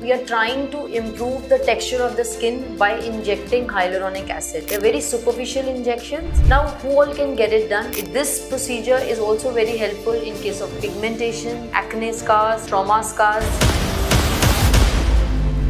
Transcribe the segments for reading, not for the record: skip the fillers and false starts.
we are trying to improve the texture of the skin by injecting hyaluronic acid. They're very superficial injections. Now, who all can get it done? This procedure is also very helpful in case of pigmentation, acne scars, trauma scars.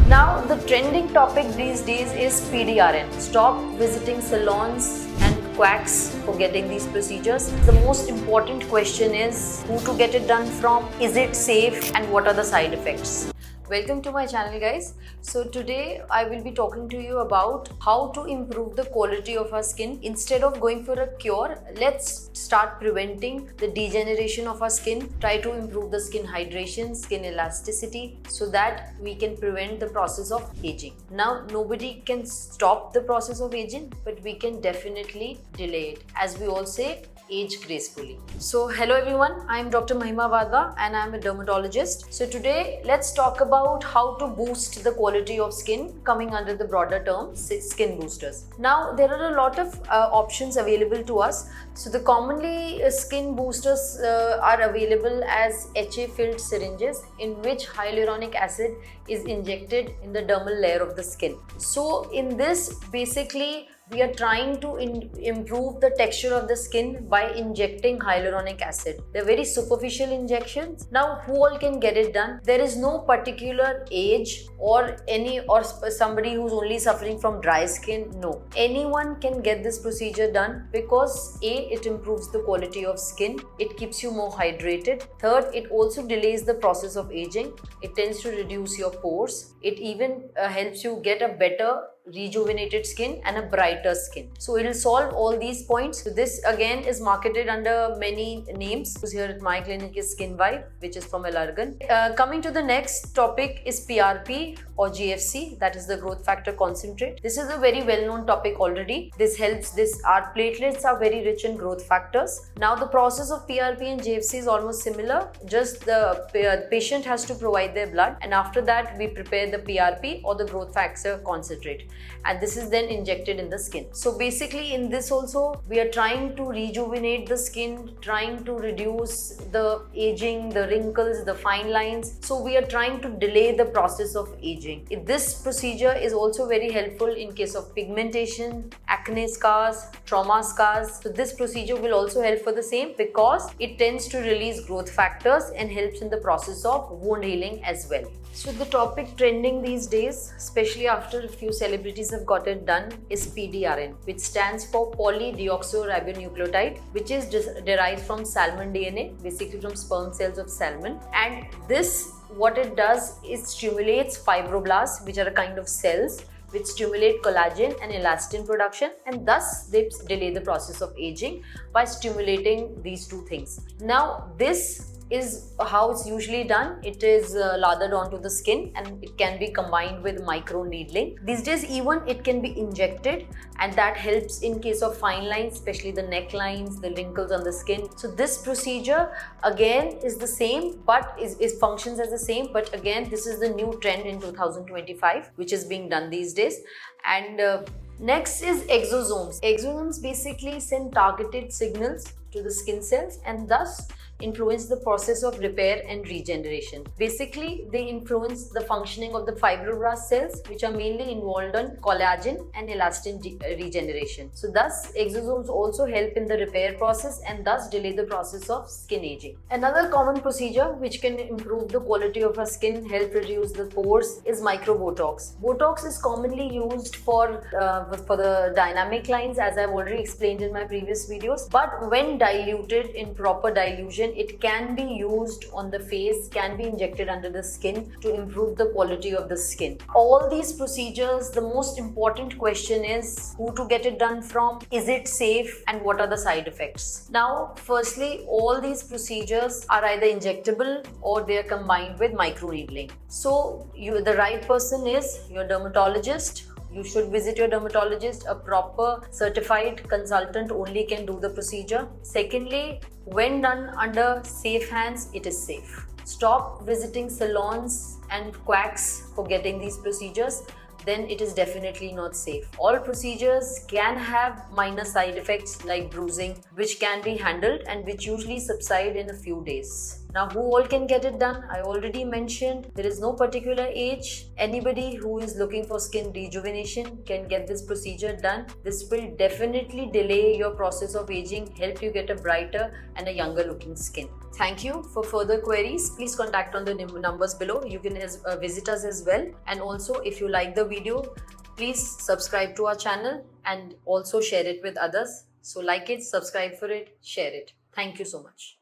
Now, the trending topic these days is PDRN. Stop visiting salons and quacks for getting these procedures. The most important question is who to get it done from, is it safe, and what are the side effects? Welcome to my channel, guys. So today I will be talking to you about how to improve the quality of our skin. Instead of going for a cure, let's start preventing the degeneration of our skin. Try to improve the skin hydration, skin elasticity, so that we can prevent the process of aging. Now, nobody can stop the process of aging, but we can definitely delay it. As we all say, age gracefully. So hello everyone, I am Dr. Mahima Vadva and I am a dermatologist. So today let's talk about how to boost the quality of skin, coming under the broader term skin boosters. Now, there are a lot of options available to us. So the commonly skin boosters are available as HA filled syringes in which hyaluronic acid is injected in the dermal layer of the skin. So in this, basically we are trying to improve the texture of the skin by injecting hyaluronic acid. They're very superficial injections. Now, who all can get it done? There is no particular age or somebody who's only suffering from dry skin. No, anyone can get this procedure done because A, it improves the quality of skin. It keeps you more hydrated. Third, it also delays the process of aging. It tends to reduce your pores. It even helps you get a better rejuvenated skin and a brighter skin. So it will solve all these points. So this again is marketed under many names. Here at my clinic is Skin Vibe, which is from Allergan. Coming to the next topic is PRP or GFC, that is the growth factor concentrate. This is a very well-known topic already. This helps. Our platelets are very rich in growth factors. Now the process of PRP and GFC is almost similar. Just the patient has to provide their blood, and after that we prepare the PRP or the growth factor concentrate, and this is then injected in the skin. So basically in this also we are trying to rejuvenate the skin, trying to reduce the aging, the wrinkles, the fine lines. So we are trying to delay the process of aging. This procedure is also very helpful in case of pigmentation, acne scars, trauma scars. So this procedure will also help for the same because it tends to release growth factors and helps in the process of wound healing as well. So the topic trending these days, especially after a few celebrities have got it done, is PDRN, which stands for polydeoxyribonucleotide, which is derived from salmon DNA, basically from sperm cells of salmon. And this, what it does is stimulates fibroblasts, which are a kind of cells which stimulate collagen and elastin production, and thus they delay the process of aging by stimulating these two things. Now, this is how it's usually done. It is lathered onto the skin and it can be combined with micro needling. These days even it can be injected, and that helps in case of fine lines, especially the necklines, the wrinkles on the skin. So this procedure again is the same, but is functions as the same, but again this is the new trend in 2025 which is being done these days. And next is exosomes. Exosomes basically send targeted signals to the skin cells and thus influence the process of repair and regeneration. Basically, they influence the functioning of the fibroblast cells, which are mainly involved in collagen and elastin regeneration. So thus, exosomes also help in the repair process and thus delay the process of skin aging. Another common procedure which can improve the quality of our skin, help reduce the pores, is microbotox. Botox is commonly used for the dynamic lines, as I've already explained in my previous videos, but when diluted in proper dilution, it can be used on the face, can be injected under the skin to improve the quality of the skin. All these procedures, the most important question is who to get it done from, is it safe, and what are the side effects? Now, firstly, all these procedures are either injectable or they are combined with microneedling. So the right person is your dermatologist. You should visit your dermatologist. A proper certified consultant only can do the procedure. Secondly, when done under safe hands, it is safe. Stop visiting salons and quacks for getting these procedures. Then it is definitely not safe. All procedures can have minor side effects like bruising, which can be handled and which usually subside in a few days. Now, who all can get it done? I already mentioned there is no particular age. Anybody who is looking for skin rejuvenation can get this procedure done. This will definitely delay your process of aging, help you get a brighter and a younger looking skin. Thank you. For further queries, please contact on the numbers below. You can visit us as well. And also, if you like the video, please subscribe to our channel and also share it with others. So like it, subscribe for it, share it. Thank you so much.